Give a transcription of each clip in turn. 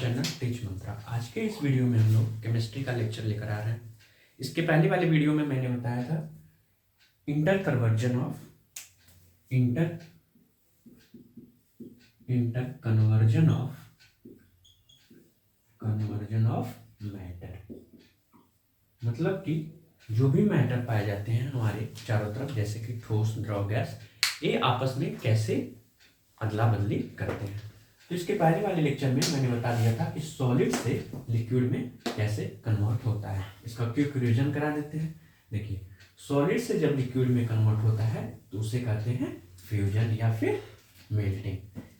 Channel teach मंत्रा। आज के इस वीडियो में हम लोग केमिस्ट्री का लेक्चर लेकर आ रहे हैं। इसके पहले वाले वीडियो में मैंने बताया था इंटर कन्वर्जन ऑफ मैटर, मतलब कि जो भी मैटर पाए जाते हैं हमारे चारों तरफ, जैसे कि ठोस, द्रव, गैस, ये आपस में कैसे अदला बदली करते हैं। तो इसके पहले वाले लेक्चर में मैंने बता दिया था कि सॉलिड से लिक्विड में कैसे कन्वर्ट होता है। इसका क्विक रिवीजन करा देते हैं। देखिए, सॉलिड से जब लिक्विड में कन्वर्ट होता है तो उसे कहते हैं फ्यूजन या फिर मेल्टिंग।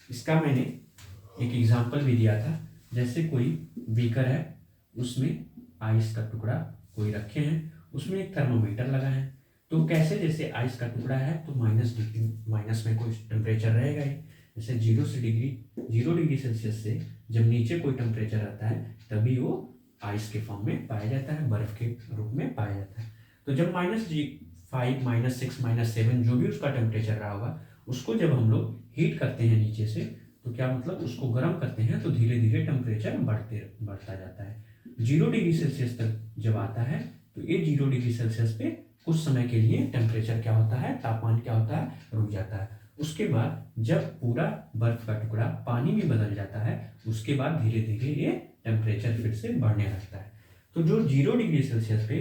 इसका मैंने एक एग्जांपल भी दिया था। जैसे कोई बीकर है, उसमें आइस का टुकड़ा कोई रखे हैं, उसमें एक थर्मोमीटर लगा है, तो कैसे, जैसे आइस का टुकड़ा है तो माइनस में कोई टेम्परेचर रहेगा ही। जैसे 0 डिग्री सेल्सियस से जब नीचे कोई टेम्परेचर आता है तभी वो आइस के फॉर्म में पाया जाता है, बर्फ के रूप में पाया जाता है। तो जब -5, -6, -7 जो भी उसका टेम्परेचर रहा होगा, उसको जब हम लोग हीट करते हैं नीचे से, तो क्या मतलब उसको गर्म करते हैं तो धीरे धीरे टेम्परेचर बढ़ता जाता है। 0 डिग्री सेल्सियस तक जब आता है तो ये 0 डिग्री सेल्सियस पे कुछ समय के लिए टेम्परेचर क्या होता है, तापमान क्या होता है, रुक जाता है। उसके बाद जब पूरा बर्फ का टुकड़ा पानी में बदल जाता है, उसके बाद धीरे धीरे ये टेम्परेचर फिर से बढ़ने लगता है। तो जो 0 डिग्री सेल्सियस पे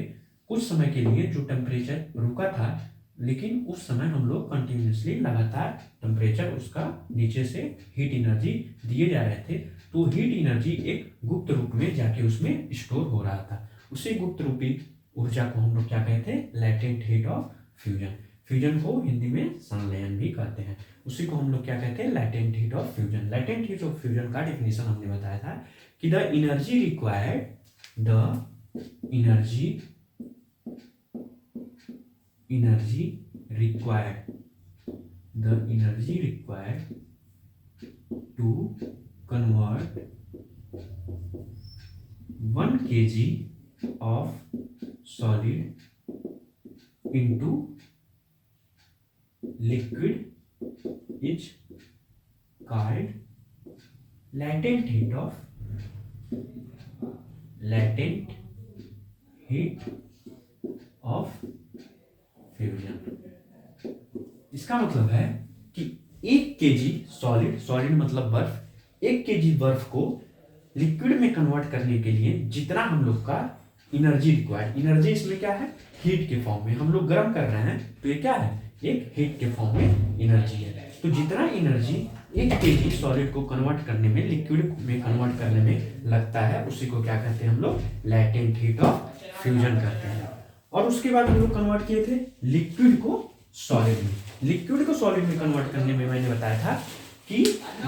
कुछ समय के लिए जो टेम्परेचर रुका था, लेकिन उस समय हम लोग कंटिन्यूसली लगातार टेम्परेचर उसका नीचे से हीट एनर्जी दिए जा रहे थे, तो हीट एनर्जी एक गुप्त रूप में जाके उसमें स्टोर हो रहा था। उसी गुप्त रूपी ऊर्जा को हम लोग क्या कहते हैं, latent heat of fusion. Fusion को हिंदी में संलयन भी कहते हैं। उसी को हम लोग क्या कहते हैं, latent heat of fusion. Latent heat of fusion का डेफिनेशन हमने बताया था कि the energy required to convert 1 kg of solid into liquid is called latent heat of fusion. इसका मतलब है कि 1 kg सॉलिड मतलब बर्फ, 1 kg बर्फ को लिक्विड में कन्वर्ट करने के लिए जितना हम लोग का एनर्जी रिक्वायर्ड, एनर्जी इसमें क्या है, हीट के फॉर्म में हम लोग गर्म कर रहे हैं, तो ये क्या है, एक हीट के फॉर्म में एनर्जी है। तो जितना एनर्जी 1 kg सॉलिड को कन्वर्ट करने में, लिक्विड में कन्वर्ट करने में लगता है, उसी को क्या कहते हैं हम लोग, लैटेंट हीट ऑफ फ्यूजन कहते हैं। और उसके बाद हम लोग कन्वर्ट किए थे लिक्विड को सॉलिड में। लिक्विड को सॉलिड में कन्वर्ट करने में मैंने बताया था कि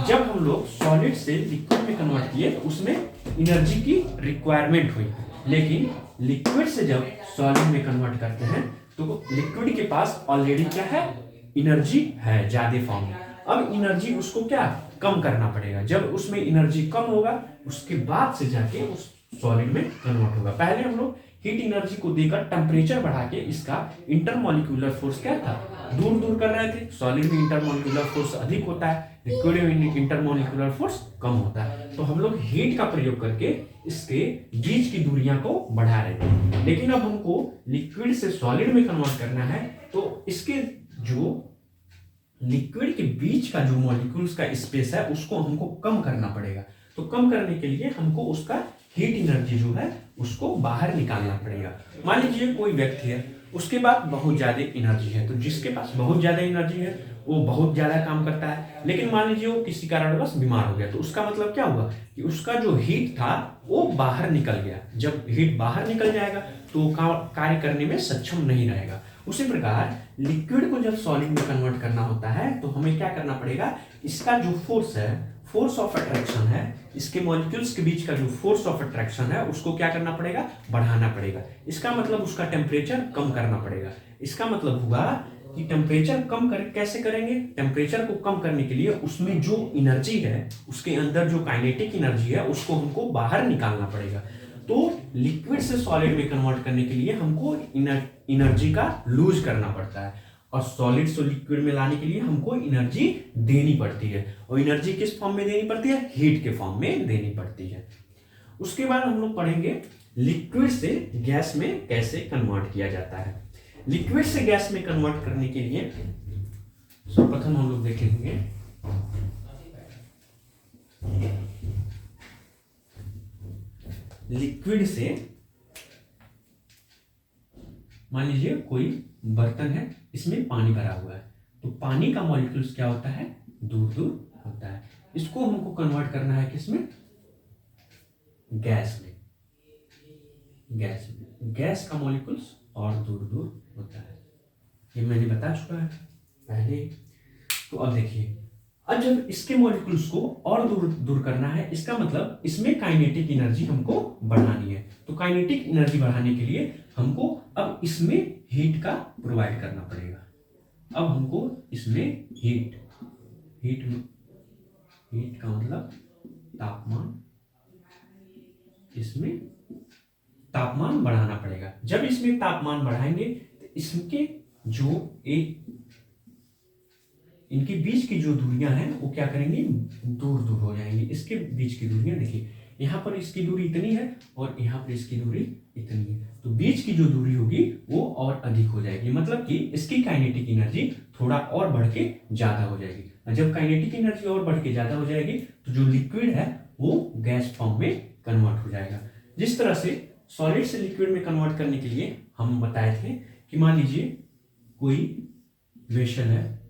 जब हम लोग सॉलिड से लिक्विड में कन्वर्ट किए तो उसमें एनर्जी की रिक्वायरमेंट हुई, लेकिन लिक्विड से जब सॉलिड में कन्वर्ट करते हैं तो लिक्विड के पास ऑलरेडी क्या है, एनर्जी है ज्यादा फॉर्म में। अब एनर्जी उसको क्या कम करना पड़ेगा। जब उसमें एनर्जी कम होगा, उसके बाद से जाके उस सॉलिड में कन्वर्ट होगा। पहले हम लोग हीट एनर्जी को देकर टेम्परेचर बढ़ा के इसका इंटरमॉलिक्यूलर फोर्स क्या था, दूर कर रहे थे। सॉलिड में इंटरमॉलिक्यूलर फोर्स अधिक होता है, लिक्विड में इंटरमॉलिक्यूलर फोर्स कम होता है। तो हम लोग हीट का प्रयोग करके इसके बीच की दूरियां को बढ़ा रहे थे। लेकिन अब हमको लिक्विड से सॉलिड में कन्वर्ट करना है, तो इसके जो लिक्विड के बीच का जो मॉलिक्यूल्स का स्पेस है उसको हमको कम करना पड़ेगा। तो कम करने के लिए हमको उसका हीट एनर्जी जो है उसको बाहर निकालना पड़ेगा। मान लीजिए कोई व्यक्ति है, उसके पास बहुत ज्यादा एनर्जी है, तो जिसके पास बहुत ज्यादा एनर्जी है वो बहुत ज्यादा काम करता है। लेकिन मान लीजिए वो किसी कारणवश बीमार हो गया, तो उसका मतलब क्या हुआ कि उसका जो हीट था वो बाहर निकल गया। जब हीट बाहर निकल जाएगा तो कार्य करने में सक्षम नहीं रहेगा। उसी प्रकार लिक्विड को जब सॉलिड में कन्वर्ट करना होता है तो हमें क्या करना पड़ेगा, इसका जो फोर्स है, फोर्स ऑफ अट्रैक्शन है, इसके मॉलिक्यूल्स के बीच का जो फोर्स ऑफ अट्रैक्शन है उसको क्या करना पड़ेगा, बढ़ाना पड़ेगा। इसका मतलब उसका टेम्परेचर कम करना पड़ेगा। इसका मतलब हुआ कि टेम्परेचर कम कैसे करेंगे, टेम्परेचर को कम करने के लिए उसमें जो एनर्जी है, उसके अंदर जो काइनेटिक एनर्जी है, उसको हमको बाहर निकालना पड़ेगा। तो लिक्विड से सॉलिड में कन्वर्ट करने के लिए हमको एनर्जी का लूज करना पड़ता है। और सॉलिड्स को लिक्विड में लाने के लिए हमको एनर्जी देनी पड़ती है, और एनर्जी किस फॉर्म में देनी पड़ती है? हीट के फॉर्म में देनी पड़ती है। उसके बाद हम लोग पढ़ेंगे लिक्विड से गैस में कैसे कन्वर्ट किया जाता है। लिक्विड से गैस में कन्वर्ट करने के लिए सर्वप्रथम हम लोग देखेंगे लिक्विड से, मान लीजिए कोई बर्तन है, इसमें पानी भरा हुआ है, तो पानी का मॉलिक्यूल्स क्या होता है? दूर दूर होता है। इसको हमको कन्वर्ट करना है किसमें? गैस में। गैस का मॉलिक्यूल्स और दूर दूर होता है, ये मैंने बता चुका है पहले। तो अब देखिए, अब जब इसके मॉलिक्यूल्स को और दूर दूर करना है, इसका मतलब इसमें काइनेटिक एनर्जी हमको बढ़ानी है। तो काइनेटिक एनर्जी बढ़ाने के लिए हमको अब इसमें हीट का प्रोवाइड करना पड़ेगा। अब हमको इसमें हीट का मतलब तापमान, इसमें तापमान बढ़ाना पड़ेगा। जब इसमें तापमान बढ़ाएंगे तो इसके जो इनके बीच की जो दूरियां हैं वो क्या करेंगी? दूर दूर हो जाएंगी। इसके बीच की दूरियां देखिए, यहाँ पर इसकी दूरी इतनी है और यहाँ पर इसकी दूरी इतनी है, तो बीच की जो दूरी होगी वो और अधिक हो जाएगी, मतलब कि इसकी काइनेटिक एनर्जी थोड़ा और बढ़ के ज्यादा हो जाएगी। जब काइनेटिक एनर्जी और बढ़ के ज्यादा हो जाएगी तो जो लिक्विड है वो गैस फॉर्म में कन्वर्ट हो जाएगा। जिस तरह से सॉलिड से लिक्विड में कन्वर्ट करने के लिए हम बताए थे कि मान लीजिए कोई वेसल है,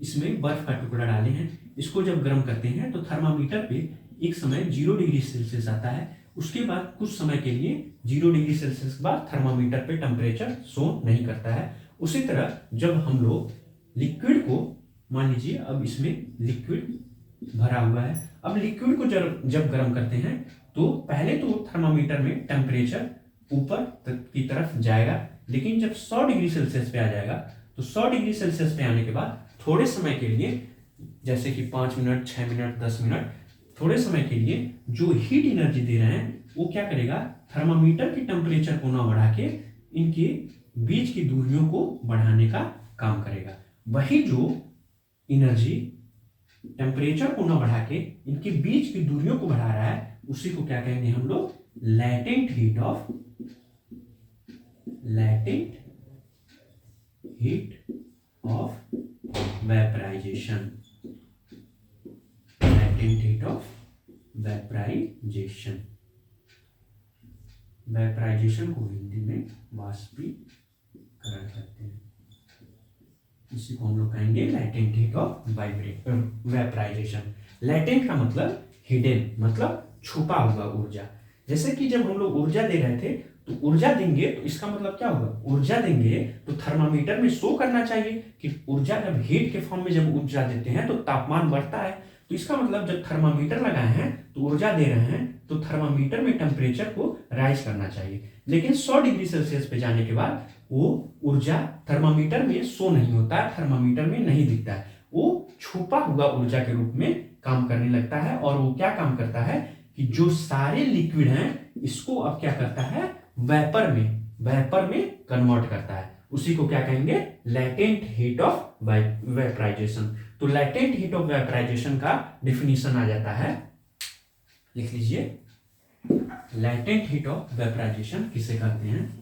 इसमें बर्फ का टुकड़ा डाले हैं, इसको जब गर्म करते हैं तो थर्मामीटर पे एक समय 0 डिग्री सेल्सियस आता है। उसके बाद कुछ समय के लिए 0 डिग्री सेल्सियस के बाद थर्मामीटर पे टेम्परेचर शो नहीं करता है। उसी तरह जब हम लोग लिक्विड को, मान लीजिए अब इसमें लिक्विड भरा हुआ है, अब लिक्विड को जब गर्म करते हैं तो पहले तो थर्मामीटर में टेम्परेचर ऊपर की तरफ जाएगा, लेकिन जब 100 डिग्री सेल्सियस पे आ जाएगा तो 100 डिग्री सेल्सियस पे आने के बाद थोड़े समय के लिए, जैसे कि 5 मिनट, 6 मिनट, 10 मिनट, थोड़े समय के लिए जो हीट एनर्जी दे रहे हैं वो क्या करेगा? थर्मामीटर की टेम्परेचर को ना बढ़ा के इनके बीच की दूरियों को बढ़ाने का काम करेगा। वही जो एनर्जी टेम्परेचर को ना बढ़ा के इनके बीच की दूरियों को बढ़ा रहा है, उसी को क्या कहेंगे हम लोग? Latent heat of vaporisation. Latent heat of vaporisation. Vaporisation को हिंदी में वाष्पीकरण कहते हैं, इसी को हम लोग कहेंगे latent heat of vaporisation. Latent का मतलब हिडन, मतलब छुपा हुआ ऊर्जा। जैसे कि जब हम लोग ऊर्जा दे रहे थे तो ऊर्जा देंगे तो इसका मतलब क्या होगा? ऊर्जा देंगे तो थर्मामीटर में शो करना चाहिए कि ऊर्जा, जब हीट के फॉर्म में जब ऊर्जा देते हैं तो तापमान बढ़ता है। तो इसका मतलब जब थर्मामीटर लगाए हैं तो ऊर्जा दे रहे हैं तो थर्मामीटर में टेम्परेचर को राइज करना चाहिए, लेकिन 100 डिग्री सेल्सियस पे जाने के बाद वो ऊर्जा थर्मामीटर में शो नहीं होता है, थर्मामीटर में नहीं दिखता है, वो छुपा हुआ ऊर्जा के रूप में काम करने लगता है। और वो क्या काम करता है कि जो सारे लिक्विड हैं इसको अब क्या करता है? वेपर में कन्वर्ट करता है। उसी को क्या कहेंगे? Latent heat of vaporisation. तो लैटेंट हीट ऑफ वेपराइजेशन का डिफिनीशन आ जाता है, लिख लीजिए, लैटेंट हीट ऑफ वेपराइजेशन किसे कहते हैं?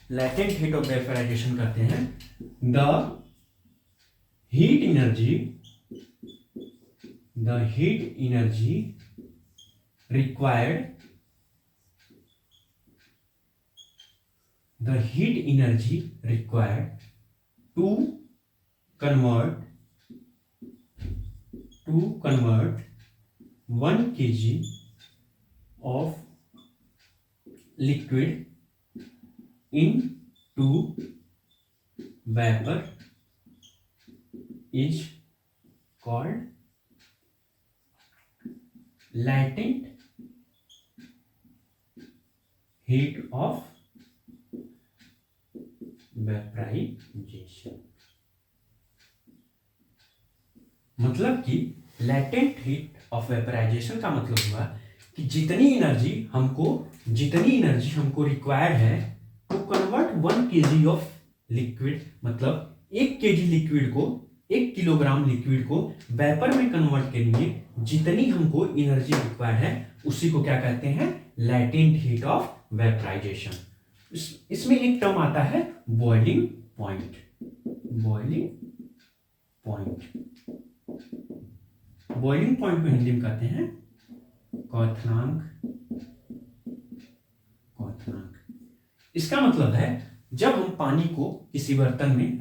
लैटेंट हीट ऑफ वेपराइजेशन कहते हैं the heat energy required to convert 1 kg of liquid into vapor is called latent heat of vaporisation. मतलब कि लैटेंट हीट ऑफ वेपराइजेशन का मतलब हुआ कि जितनी एनर्जी हमको रिक्वायर्ड है to convert 1 kg of liquid, मतलब 1 kg लिक्विड को, 1 किलोग्राम लिक्विड को वेपर में कन्वर्ट के लिए जितनी हमको एनर्जी रिक्वायर्ड है उसी को क्या कहते हैं, लैटेंट हीट ऑफ वेपराइजेशन। इसमें एक टर्म आता है बॉइलिंग पॉइंट। बॉइलिंग पॉइंट को हिंदी में कहते हैं क्वथनांक। इसका मतलब है जब हम पानी को किसी बर्तन में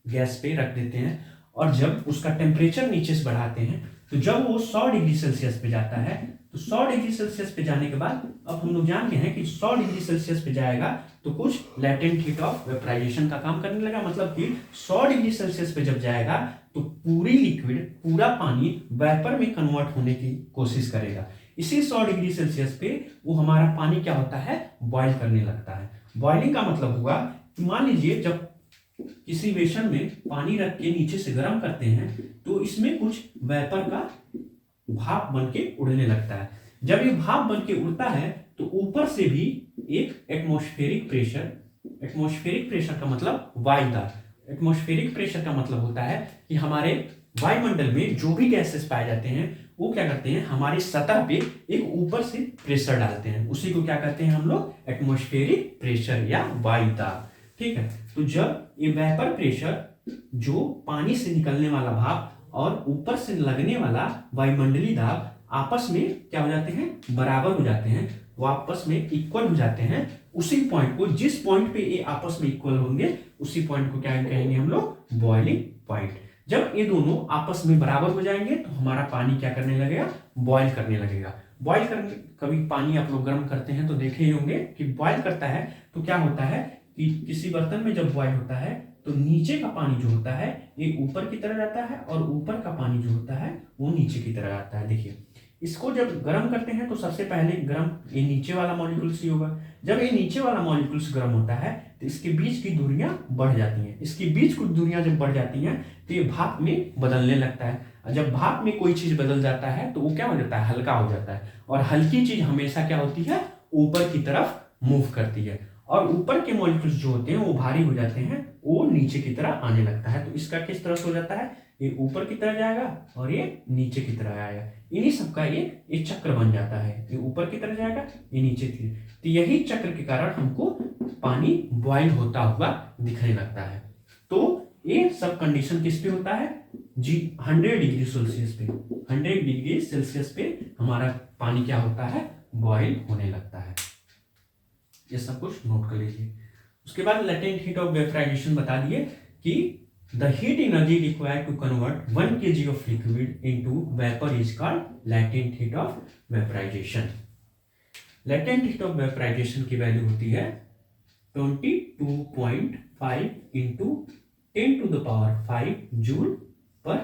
गैस पे रख देते हैं और जब उसका टेम्परेचर नीचे से बढ़ाते हैं तो जब वो 100 डिग्री सेल्सियस पे जाता है, तो 100 डिग्री सेल्सियस पे जाने के बाद अब हम लोग जान गए हैं कि 100 डिग्री सेल्सियस पे जाएगा तो कुछ लैटेंट हीट ऑफ वेपराइजेशन का काम करने लगा। मतलब कि 100 डिग्री सेल्सियस पे जब जाएगा तो पूरी लिक्विड, पूरा पानी वेपर में कन्वर्ट होने की कोशिश करेगा। इसी 100 डिग्री सेल्सियस पे वो हमारा पानी क्या होता है, बॉयल करने लगता है। बॉइलिंग का मतलब हुआ कि मान लीजिए जब किसी बेसन में पानी रख के नीचे से गर्म करते हैं तो इसमें कुछ वेपर का भाप बन के उड़ने लगता है। जब ये भाप बन के उड़ता है तो ऊपर से भी एक एटमॉस्फेरिक प्रेशर का मतलब वायुदाब, एटमॉस्फेरिक प्रेशर का मतलब होता है कि हमारे वायुमंडल में जो भी गैसेस पाए जाते हैं वो क्या करते हैं, हमारी सतह पे एक ऊपर से प्रेशर डालते हैं, उसी को क्या कहते हैं हम लोग, एटमॉस्फेरिक प्रेशर या वायुदाब। ठीक है, तो जब ये वेपर प्रेशर, जो पानी से निकलने वाला भाप और ऊपर से लगने वाला वायुमंडलीय दाब आपस में क्या हो जाते हैं, बराबर हो जाते हैं, वो आपस में इक्वल हो जाते हैं, उसी पॉइंट को, जिस पॉइंट पे ये आपस में इक्वल होंगे उसी पॉइंट को क्या कहेंगे हम लोग, बॉइलिंग पॉइंट। जब ये दोनों आपस में बराबर हो जाएंगे तो हमारा पानी क्या करने लगेगा, बॉयल करने लगेगा। बॉयल करने, कभी पानी आप लोग गर्म करते हैं तो देखे ही होंगे कि बॉयल करता है तो क्या होता है कि किसी बर्तन में जब बॉयल होता है तो नीचे का पानी जो होता है ये ऊपर की तरह जाता है और ऊपर का पानी जो होता है वो नीचे की तरह आता है। देखिए, इसको जब गर्म करते हैं तो सबसे पहले गर्म ये नीचे वाला मॉलिक्यूल्स ही होगा। जब ये नीचे वाला मॉलिक्यूल्स गर्म होता है तो इसके बीच की दूरियां बढ़ जाती हैं। इसके बीच कुछ दूरियां जब बढ़ जाती हैं तो ये भाप में बदलने लगता है। और जब भाप में कोई चीज बदल जाता है तो वो क्या हो जाता है, हल्का हो जाता है। और हल्की चीज हमेशा क्या होती है, ऊपर की तरफ मूव करती है। और ऊपर के मॉलिक्यूल्स जो होते हैं वो भारी हो जाते हैं, वो नीचे की तरह आने लगता है। तो इसका किस तरह से हो जाता है, ये ऊपर की तरह जाएगा और ये नीचे की तरह आएगा। इन्हीं सबका ये चक्र बन जाता है, ये ऊपर की तरह जाएगा, ये नीचे की। तो यही चक्र के कारण हमको पानी बॉयल होता हुआ दिखने लगता है। तो ये सब कंडीशन किस पे होता है जी, 100 डिग्री सेल्सियस पे। 100 डिग्री सेल्सियस पे हमारा पानी क्या होता है, बॉयल होने लगता है। ये सब कुछ नोट कर लीजिए। उसके बाद लेटेंट हीट ऑफ वेपराइजेशन बता दिए कि the heat energy required to convert 1 kg of liquid into vapour is called latent heat of vaporisation. Latent heat of vaporisation की वैल्यू होती है 22.5 इंटू 10⁵ जूल पर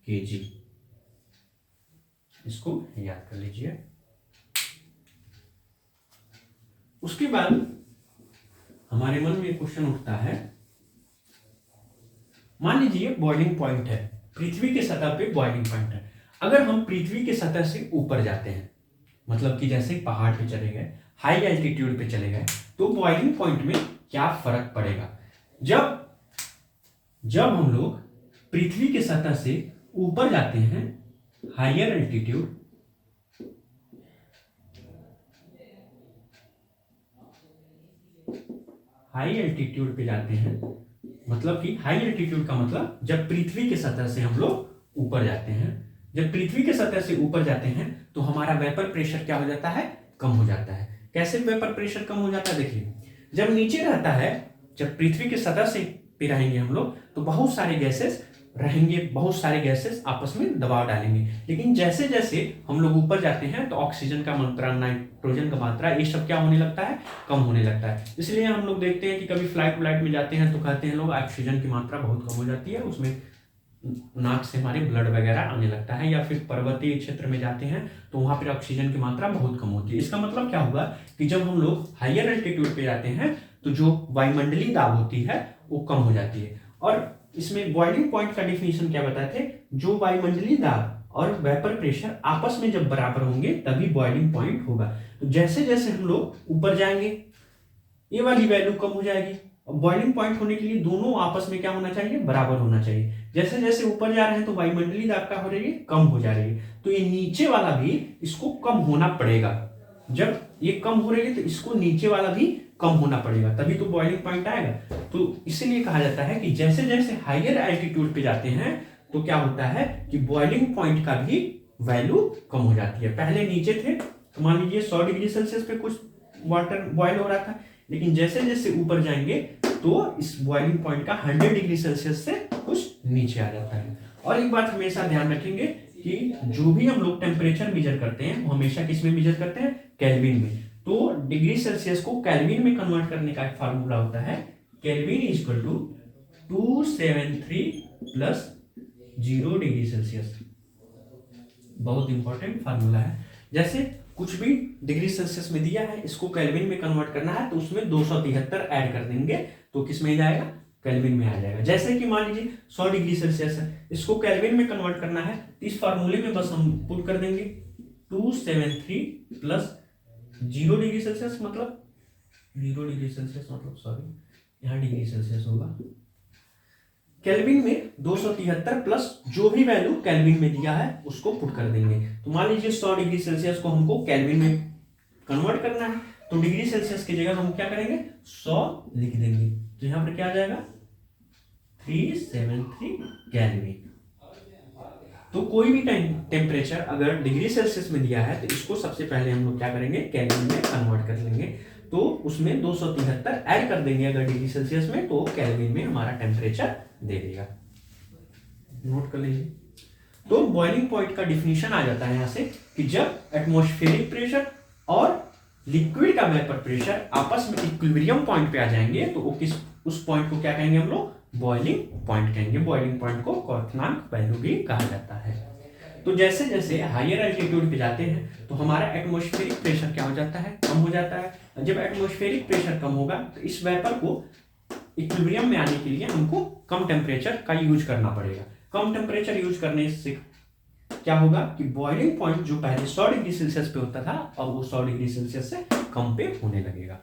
kg। इसको याद कर लीजिए। उसके बाद हमारे मन में क्वेश्चन उठता है, मान लीजिए बॉइलिंग पॉइंट है, पृथ्वी के सतह पे बॉइलिंग पॉइंट है। अगर हम पृथ्वी के सतह से ऊपर जाते हैं, मतलब कि जैसे पहाड़ पे चले गए, हाई एल्टीट्यूड पे चले गए, तो बॉइलिंग पॉइंट में क्या फर्क पड़ेगा। जब हम लोग पृथ्वी के सतह से ऊपर जाते हैं, हायर एल्टीट्यूड, हाई एल्टीट्यूड पे जाते हैं, मतलब कि हाई एल्टीट्यूड का मतलब जब पृथ्वी के सतह से हम लोग ऊपर जाते हैं, जब पृथ्वी के सतह से ऊपर जाते हैं तो हमारा वेपर प्रेशर क्या हो जाता है, कम हो जाता है। कैसे वेपर प्रेशर कम हो जाता है, देखिए, जब नीचे रहता है, जब पृथ्वी के सतह से पे रहेंगे हम लोग तो बहुत सारे गैसेस रहेंगे, बहुत सारे गैसेस आपस में दबाव डालेंगे। लेकिन जैसे जैसे हम लोग ऊपर जाते हैं तो ऑक्सीजन का मात्रा, नाइट्रोजन का मात्रा, ये सब क्या होने लगता है, कम होने लगता है। इसलिए हम लोग देखते हैं कि कभी फ्लाइट में जाते हैं तो कहते हैं लोग ऑक्सीजन की मात्रा बहुत कम हो जाती है, उसमें नाक से हमारे ब्लड वगैरह आने लगता है। या फिर पर्वतीय क्षेत्र में जाते हैं तो वहां पर ऑक्सीजन की मात्रा बहुत कम होती है। इसका मतलब क्या हुआ कि जब हम लोग हायर एल्टीट्यूड पे जाते हैं तो जो वायुमंडलीय दाब होती है वो कम हो जाती है। और इसमें बॉइलिंग पॉइंट का डिफिनेशन क्या बताते हैं, जो वायुमंडलीय दाब और वेपर प्रेशर आपस में जब बराबर होंगे तभी बॉइलिंग पॉइंट होगा। तो जैसे जैसे हम लोग ऊपर जाएंगे ये वाली वैल्यू कम हो जाएगी, और बॉइलिंग पॉइंट होने के लिए दोनों आपस में क्या होना चाहिए, बराबर होना चाहिए। जैसे जैसे ऊपर जा रहे हैं तो वायुमंडलीय दाब क्या हो रही है, कम हो जा रही है। तो ये नीचे वाला भी इसको कम होना पड़ेगा, जब ये कम हो रही है तो इसको नीचे वाला भी कम होना पड़ेगा, तभी तो बॉइलिंग पॉइंट आएगा। तो इसीलिए कहा जाता है कि जैसे जैसे हायर एल्टीट्यूड पे जाते हैं तो क्या होता है कि बॉइलिंग पॉइंट का भी वैल्यू कम हो जाती है। पहले नीचे थे तो मान लीजिए 100 डिग्री सेल्सियस पे कुछ वाटर बॉयल हो रहा था, लेकिन जैसे जैसे ऊपर जाएंगे तो इस बॉइलिंग पॉइंट का 100 डिग्री सेल्सियस से कुछ नीचे आ जाता है। और एक बात हमेशा ध्यान रखेंगे कि जो भी हम लोग टेम्परेचर मेजर करते हैं वो हमेशा किस में मेजर करते हैं, केल्विन में। तो डिग्री सेल्सियस को केल्विन में कन्वर्ट करने का एक फार्मूला होता है, kelvin is equal to 273 plus 0 degree Celsius. बहुत इंपॉर्टेंट फार्मूला है। जैसे कुछ भी डिग्री सेल्सियस में दिया है, इसको केल्विन में कन्वर्ट करना है तो उसमें 273 ऐड कर देंगे तो किस में जाएगा, केल्विन में आ जाएगा। जैसे कि मान लीजिए 100 डिग्री सेल्सियस है, इसको केल्विन में कन्वर्ट करना है तो इस फार्मूले में बस हम पुट कर देंगे 273 प्लस 0 डिग्री सेल्सियस मतलब 0 डिग्री सेल्सियस मतलब सॉरी यहाँ डिग्री सेल्सियस होगा, केल्विन में 273 प्लस जो भी वैल्यू केल्विन में दिया है उसको पुट कर देंगे। तो मान लीजिए 100 डिग्री सेल्सियस को हमको केल्विन में कन्वर्ट करना है तो डिग्री सेल्सियस की जगह हम क्या करेंगे, 100 लिख देंगे। तो यहाँ पर क्या आ जाएगा, 373 केल्विन। तो कोई भी टेम्परेचर अगर डिग्री सेल्सियस में दिया है तो इसको सबसे पहले हम लोग क्या करेंगे, केल्विन में कन्वर्ट कर लेंगे। तो उसमें 273 ऐड कर देंगे अगर डिग्री सेल्सियस में, तो केल्विन में हमारा टेम्परेचर दे देगा। नोट कर लीजिए। तो बॉइलिंग पॉइंट का डिफिनीशन आ जाता है यहां से कि जब एटमॉस्फेरिक प्रेशर और लिक्विड का वेपर प्रेशर आपस में इक्विलिब्रियम पॉइंट पे आ जाएंगे तो वो उस पॉइंट को क्या कहेंगे हम लोग, बॉइलिंग पॉइंट कहेंगे। बॉइलिंग पॉइंट को क्वथनांक वैल्यू भी कहा जाता है। तो जैसे जैसे हायर एल्टीट्यूड पे जाते हैं तो हमारा एटमॉस्फेरिक प्रेशर क्या हो जाता है, कम हो जाता है। जब एटमॉस्फेरिक प्रेशर कम होगा तो इस वेपर को इक्विलिब्रियम में आने के लिए हमको कम टेम्परेचर का यूज करना पड़ेगा। कम टेम्परेचर यूज करने से क्या होगा कि बॉइलिंग पॉइंट जो पहले 100 डिग्री सेल्सियस पे होता था अब वो 100 डिग्री सेल्सियस से कम पे होने लगेगा।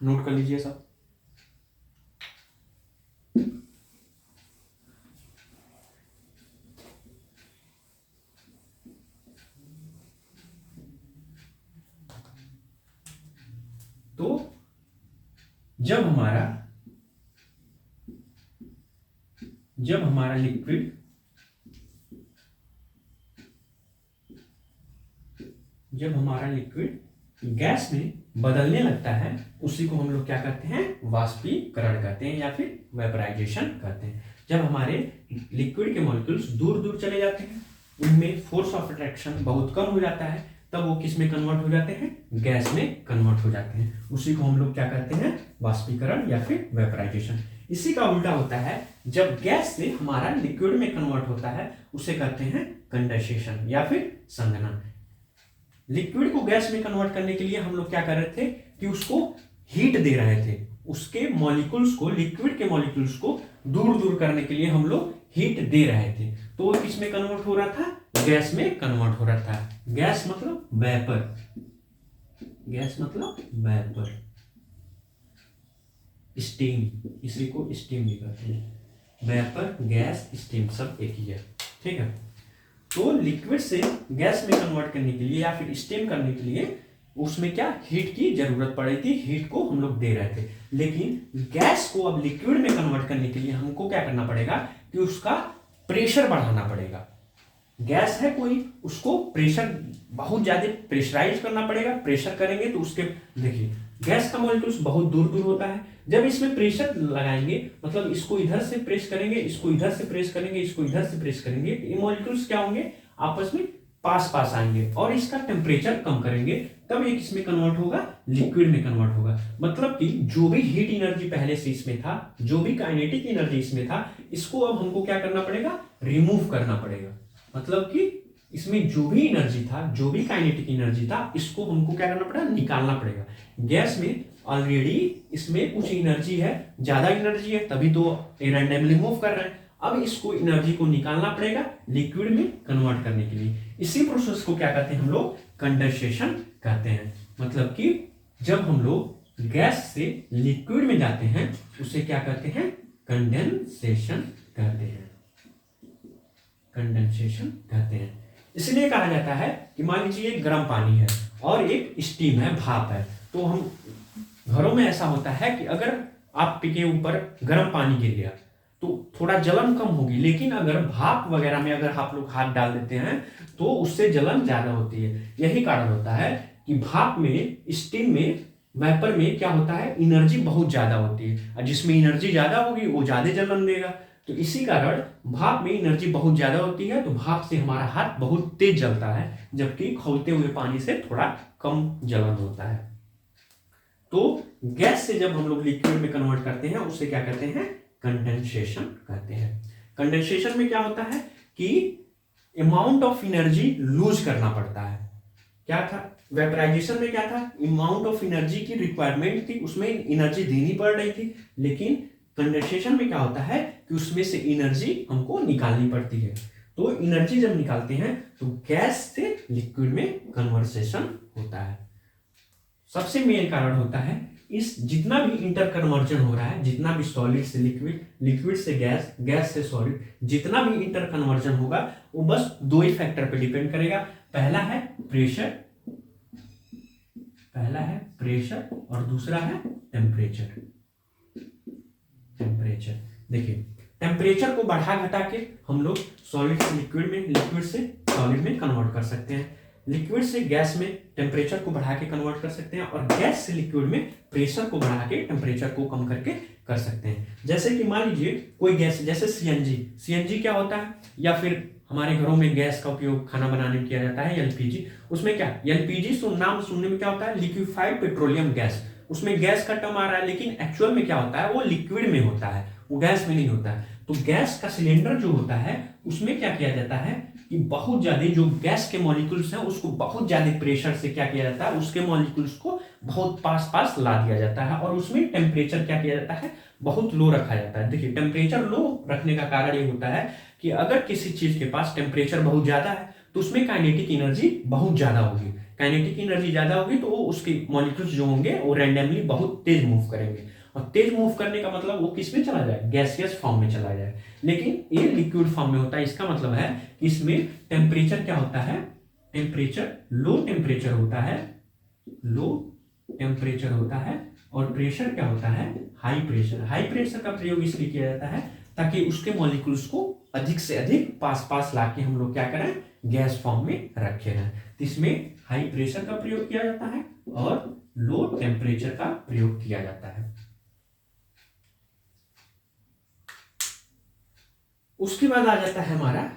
नोट कर लीजिए सब। तो जब हमारा लिक्विड गैस में बदलने लगता है उसी को हम लोग क्या करते हैं, वाष्पीकरण करते हैं या फिर वेपराइजेशन करते हैं। जब हमारे लिक्विड के मॉलिक्यूल्स दूर दूर चले जाते हैं, उनमें फोर्स ऑफ अट्रैक्शन बहुत कम हो जाता है, तब वो किस में कन्वर्ट हो जाते हैं, गैस में कन्वर्ट हो जाते हैं। उसी को हम लोग क्या करते हैं, वाष्पीकरण या फिर वेपराइजेशन। इसी का उल्टा होता है, जब गैस से हमारा लिक्विड में कन्वर्ट होता है उसे कहते हैं कंडेंसेशन या फिर संघनन। लिक्विड को गैस में कन्वर्ट करने के लिए हम लोग क्या कर रहे थे कि उसको हीट दे रहे थे, उसके मॉलिक्यूल्स को, लिक्विड के मॉलिक्यूल्स को दूर दूर करने के लिए हम लोग हीट दे रहे थे। तो वो किस में कन्वर्ट हो रहा था, गैस में कन्वर्ट हो रहा था। गैस मतलब वेपर, गैस मतलब वेपर, स्टीम, इसी को स्टीम भी कहते हैं। वेपर, गैस, स्टीम सब एक ही है, ठीक है। तो लिक्विड से गैस में कन्वर्ट करने के लिए या फिर स्टीम करने के लिए उसमें क्या, हीट की जरूरत पड़ी थी, हीट को हम लोग दे रहे थे। लेकिन गैस को अब लिक्विड में कन्वर्ट करने के लिए हमको क्या करना पड़ेगा कि उसका प्रेशर बढ़ाना पड़ेगा। गैस है कोई, उसको प्रेशर बहुत ज्यादा प्रेशराइज करना पड़ेगा। प्रेशर करेंगे तो उसके, देखिए गैस का मॉलिक्यूल्स बहुत दूर दूर होता है, जब इसमें प्रेशर लगाएंगे मतलब इसको इधर से प्रेस करेंगे, इसको इधर से प्रेस करेंगे, इसको इधर से प्रेस करेंगे, तो ये मॉलिक्यूल्स क्या होंगे, आपस में पास पास आएंगे और इसका टेम्परेचर कम करेंगे, तब ये किसमें कन्वर्ट होगा, लिक्विड में कन्वर्ट होगा। मतलब कि जो भी हीट एनर्जी पहले से इसमें था, जो भी काइनेटिक एनर्जी इसमें था, इसको अब हमको क्या करना पड़ेगा, रिमूव करना पड़ेगा। मतलब कि इसमें जो भी एनर्जी था, जो भी काइनेटिक एनर्जी था, इसको हमको क्या करना पड़ेगा, निकालना पड़ेगा। गैस में ऑलरेडी इसमें कुछ एनर्जी है, ज्यादा एनर्जी है, तभी तो रैंडमली मूव कर रहे हैं। अब इसको एनर्जी को निकालना पड़ेगा लिक्विड में कन्वर्ट करने के लिए। इसी प्रोसेस को क्या कहते हैं हम लोग, कंडेंसेशन कहते हैं। मतलब कि जब हम लोग गैस से लिक्विड में जाते हैं उसे क्या कहते हैं, कंडेंसेशन कहते हैं, कंडेंसेशन कहते हैं। इसलिए कहा जाता है कि मान लीजिए एक गर्म पानी है और एक स्टीम है, भाप है, तो हम घरों में ऐसा होता है कि अगर आप के ऊपर गर्म पानी गिर गया तो थोड़ा जलन कम होगी, लेकिन अगर भाप वगैरह में अगर आप लोग हाथ डाल देते हैं तो उससे जलन ज्यादा होती है। यही कारण होता है कि भाप में, स्टीम में, वेपर में क्या होता है, एनर्जी बहुत ज्यादा होती है, और जिसमें एनर्जी ज्यादा होगी वो ज्यादा जलन देगा। तो इसी कारण भाप में एनर्जी बहुत ज्यादा होती है, तो भाप से हमारा हाथ बहुत तेज जलता है, जबकि खौलते हुए पानी से थोड़ा कम जलन होता है। तो गैस से जब हम लोग लिक्विड में कन्वर्ट करते हैं उसे क्या कहते हैं, कंडेंसेशन कहते हैं। कंडेंसेशन में क्या होता है कि अमाउंट ऑफ एनर्जी लूज करना पड़ता है। क्या था, वेपराइजेशन में क्या था, अमाउंट ऑफ एनर्जी की रिक्वायरमेंट थी, उसमें एनर्जी देनी पड़ रही थी, लेकिन कंडेंसेशन में क्या होता है कि उसमें से एनर्जी हमको निकालनी पड़ती है। तो एनर्जी जब निकालते हैं तो गैस से लिक्विड में कन्वर्सेशन होता है। सबसे मेन कारण होता है इस जितना भी इंटर कन्वर्जन हो रहा है, जितना भी सॉलिड से लिक्विड, लिक्विड से गैस, गैस से सॉलिड, जितना भी इंटर कन्वर्जन होगा वो बस दो ही फैक्टर पे डिपेंड करेगा। पहला है प्रेशर, पहला है प्रेशर और दूसरा है टेम्परेचर। टेम्परेचर देखिए, टेम्परेचर को बढ़ा घटा के हम लोग सॉलिड से लिक्विड में, लिक्विड से सॉलिड में कन्वर्ट कर सकते हैं, लिक्विड से गैस में टेम्परेचर को बढ़ा के कन्वर्ट कर सकते हैं, और गैस से लिक्विड में प्रेशर को बढ़ा के टेम्परेचर को कम करके कर सकते हैं। जैसे कि मान लीजिए कोई गैस, जैसे सीएनजी, सीएनजी क्या होता है, या फिर हमारे घरों में गैस का उपयोग खाना बनाने में किया जाता है, एलपीजी। उसमें क्या, एलपीजी नाम सुनने में क्या होता है, लिक्विफाइड पेट्रोलियम गैस, उसमें गैस का टर्म आ रहा है, लेकिन एक्चुअल में क्या होता है, वो लिक्विड में होता है, वो गैस में नहीं होता है। तो गैस का सिलेंडर जो होता है उसमें क्या किया जाता है कि बहुत ज्यादा जो गैस के मॉलिक्यूल्स हैं उसको बहुत ज्यादा प्रेशर से क्या किया जाता है, उसके मॉलिक्यूल्स को बहुत पास पास ला दिया जाता है, और उसमें टेम्परेचर क्या किया जाता है, बहुत लो रखा जाता है। देखिए, टेम्परेचर लो रखने का कारण ये होता है कि अगर किसी चीज के पास टेम्परेचर बहुत ज्यादा है तो उसमें काइनेटिक एनर्जी बहुत ज्यादा होगी, काइनेटिक एनर्जी ज्यादा होगी तो वो उसके मॉलिक्यूल्स जो होंगे वो रैंडमली बहुत तेज मूव करेंगे, और तेज मूव करने का मतलब वो किस में चला जाए, गैसियस फॉर्म में चला जाए। लेकिन ये लिक्विड फॉर्म में होता है, इसका मतलब है कि इसमें टेम्परेचर क्या होता है, टेम्परेचर लो टेम्परेचर होता है, लो टेम्परेचर होता है, और प्रेशर क्या होता है, हाई प्रेशर। हाई प्रेशर का प्रयोग इसलिए किया जाता है ताकि उसके मॉलिक्यूल्स को अधिक से अधिक पास पास लाके हम लोग क्या करें, गैस फॉर्म में रखे हैं। तो इसमें हाई प्रेशर का प्रयोग किया जाता है और लो टेम्परेचर का प्रयोग किया जाता है। उसके बाद आ जाता है हमारा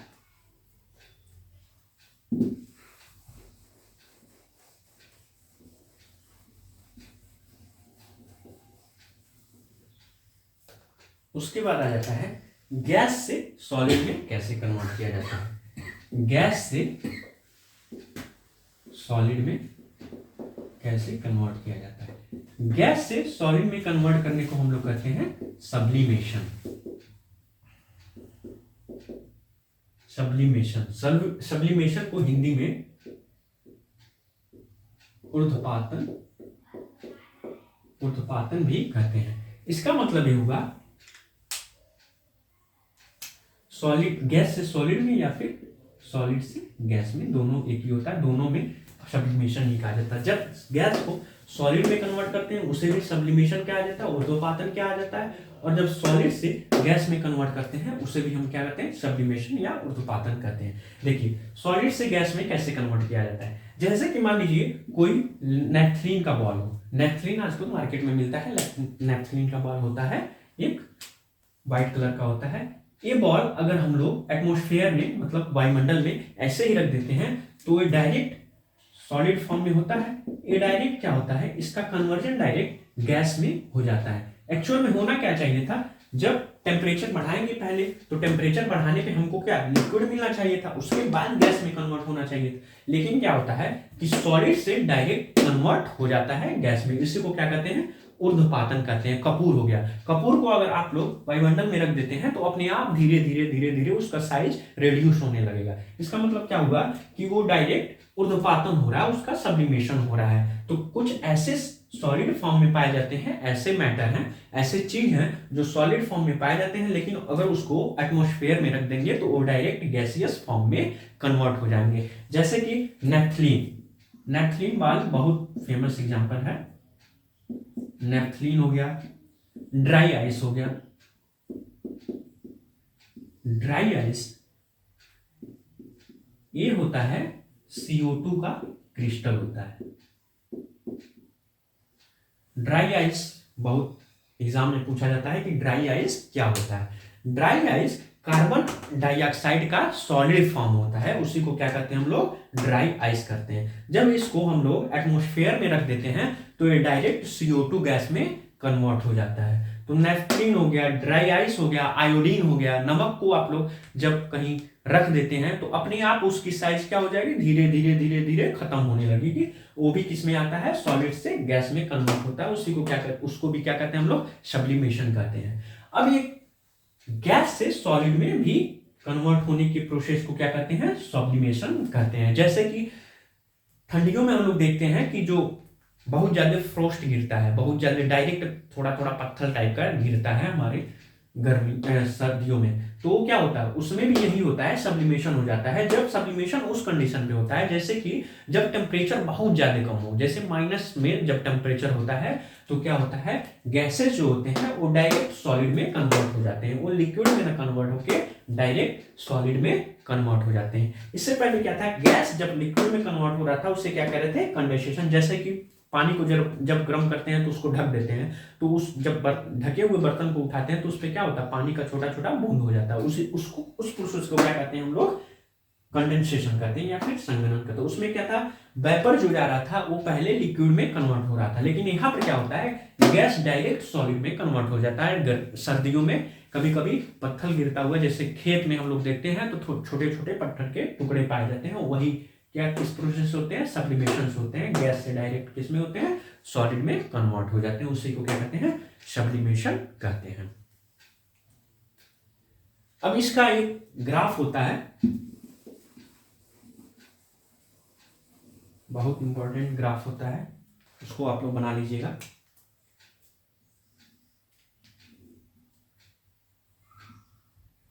उसके बाद आ जाता है गैस से सॉलिड में कैसे कन्वर्ट किया जाता है। गैस से सॉलिड में कैसे कन्वर्ट किया जाता है। गैस से सॉलिड में कन्वर्ट करने को हम लोग कहते हैं सब्लिमेशन। सब्लिमेशन, सब्लिमेशन को हिंदी में ऊर्ध्वपातन, ऊर्ध्वपातन भी कहते हैं। इसका मतलब ये होगा सॉलिड, गैस से सॉलिड में या फिर सॉलिड से गैस में, दोनों एक ही होता है, दोनों में सब्लिमेशन ही कहा जाता है। जब गैस को सॉलिड में कन्वर्ट करते हैं उसे भी सब्लिमेशन क्या आ जाता है, ऊर्ध्वपातन क्या आ जाता है, और जब सॉलिड से गैस में कन्वर्ट करते हैं उसे भी हम क्या कहते हैं, सब्लिमेशन या ऊर्ध्वपातन कहते हैं। देखिए, सॉलिड से गैस में कैसे कन्वर्ट किया जाता है। जैसे कि मान लीजिए कोई नेफ्थलीन का बॉल हो, नेफ्थलीन आजकल मार्केट में मिलता है, नेफ्थलीन का बॉल होता है, एक व्हाइट कलर का होता है। ये बॉल अगर हम लोग एटमॉस्फेयर में, मतलब वायुमंडल में ऐसे ही रख देते हैं तो ये डायरेक्ट सॉलिड फॉर्म में होता है। ये डायरेक्ट क्या होता है, इसका कन्वर्जन डायरेक्ट गैस में हो जाता है। एक्चुअल में होना क्या चाहिए था, जब टेम्परेचर बढ़ाएंगे पहले तो टेम्परेचर बढ़ाने पे हमको क्या लिक्विड मिलना चाहिए था, उसके बाद गैस में कन्वर्ट होना चाहिए था। लेकिन क्या होता है कि सॉलिड से डायरेक्ट कन्वर्ट हो जाता है गैस में, इसी को क्या कहते हैं, ऊर्ध्वपातन कहते हैं। कपूर हो गया, कपूर को अगर आप लोग वायुमंडल में रख देते हैं तो अपने आप धीरे धीरे धीरे धीरे उसका साइज रिड्यूस होने लगेगा। इसका मतलब क्या हुआ कि वो डायरेक्ट ऊर्ध्वपातन हो रहा है, उसका सब्लिमेशन हो रहा है। तो कुछ ऐसे सॉलिड फॉर्म में पाए जाते हैं, ऐसे मैटर हैं, ऐसे चीज हैं जो सॉलिड फॉर्म में पाए जाते हैं, लेकिन अगर उसको एटमॉस्फेयर में रख देंगे तो वो डायरेक्ट गैसियस फॉर्म में कन्वर्ट हो जाएंगे। जैसे कि नेफ्थलीन, नेफ्थलीन वाल बहुत फेमस एग्जांपल है। नेफ्थलीन हो गया, ड्राई आइस हो गया। ड्राई आइस ये होता है CO2 का क्रिस्टल होता है। ड्राई आइस बहुत एग्जाम में पूछा जाता है कि ड्राई आइस क्या होता है। ड्राई आइस कार्बन डाइऑक्साइड का सॉलिड फॉर्म होता है, उसी को क्या कहते हैं हम लोग, ड्राई आइस करते हैं। जब इसको हम लोग एटमॉस्फेयर में रख देते हैं तो ये डायरेक्ट CO2 गैस में कन्वर्ट हो जाता है। तो नेफ्थलीन हो गया, ड्राई आइस हो गया, आयोडीन हो गया। नमक को आप लोग जब कहीं रख देते हैं तो अपने आप उसकी साइज क्या हो जाएगी, धीरे धीरे धीरे धीरे खत्म होने लगेगी। वो भी किसमें आता है, सॉलिड से गैस में कन्वर्ट होता है। उसी को क्या कहते, उसको भी क्या कहते हैं हम लोग, सब्लिमेशन कहते हैं। अब ये गैस से सॉलिड में भी कन्वर्ट होने की प्रोसेस को क्या कहते हैं, सब्लिमेशन कहते हैं। जैसे कि ठंडियों में हम लोग देखते हैं कि जो बहुत ज्यादा फ्रोस्ट गिरता है, बहुत ज्यादा डायरेक्ट थोड़ा थोड़ा पत्थर टाइप का गिरता है हमारे गर्मी सर्दियों में, तो क्या होता है, उसमें भी यही होता है, सब्लिमेशन हो जाता है। जब सब्लिमेशन उस कंडीशन में होता है जैसे कि जब टेम्परेचर बहुत ज्यादा कम हो, जैसे माइनस में जब टेम्परेचर होता है तो क्या होता है, गैसेस जो होते हैं वो डायरेक्ट सॉलिड में कन्वर्ट हो जाते हैं, वो लिक्विड में ना कन्वर्ट होके डायरेक्ट सॉलिड में कन्वर्ट हो जाते हैं। इससे पहले क्या था, गैस जब लिक्विड में कन्वर्ट हो रहा था उससे क्या कह रहे थे, कंडेंसेशन। जैसे कि पानी को जब गर्म करते हैं तो उसको ढक देते हैं, तो उस जब ढके हुए बर्तन को उठाते हैं तो उस पर क्या होता है, पानी का छोटा छोटा बूंद हो जाता है। उस प्रोसेस को क्या कहते हैं हम लोग, कंडेंसेशन कहते हैं या फिर संघनन कहते हैं। उसमें क्या था, वेपर जो जा रहा था वो पहले लिक्विड में कन्वर्ट हो रहा था, लेकिन यहाँ पर क्या होता है, गैस डायरेक्ट सॉलिड में कन्वर्ट हो जाता है। सर्दियों में कभी कभी पत्थर गिरता हुआ, जैसे खेत में हम लोग देखते हैं तो छोटे छोटे पत्थर के टुकड़े पाए जाते हैं, वही क्या किस प्रोसेस होते हैं, सब्लिमेशन होते हैं। गैस से डायरेक्ट किस में होते हैं, सॉलिड में कन्वर्ट हो जाते हैं, उसी को क्या कहते हैं, सब्लिमेशन कहते हैं। अब इसका एक ग्राफ होता है, बहुत इंपॉर्टेंट ग्राफ होता है, उसको आप लोग बना लीजिएगा।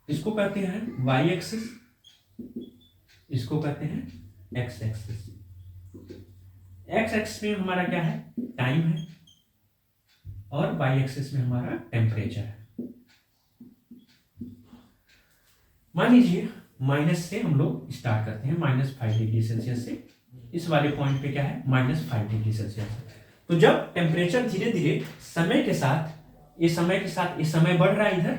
इसको कहते हैं वाई एक्सिस, इसको कहते हैं एक्स एक्सिस। एक्स एक्सिस में हमारा क्या है, टाइम है, और वाई एक्सिस में हमारा टेम्परेचर है। मान लीजिए माइनस से हम लोग स्टार्ट करते हैं, -5 डिग्री सेल्सियस से। इस वाले पॉइंट पे क्या है, -5 डिग्री सेल्सियस। तो जब टेम्परेचर धीरे धीरे समय के साथ ये समय बढ़ रहा है इधर,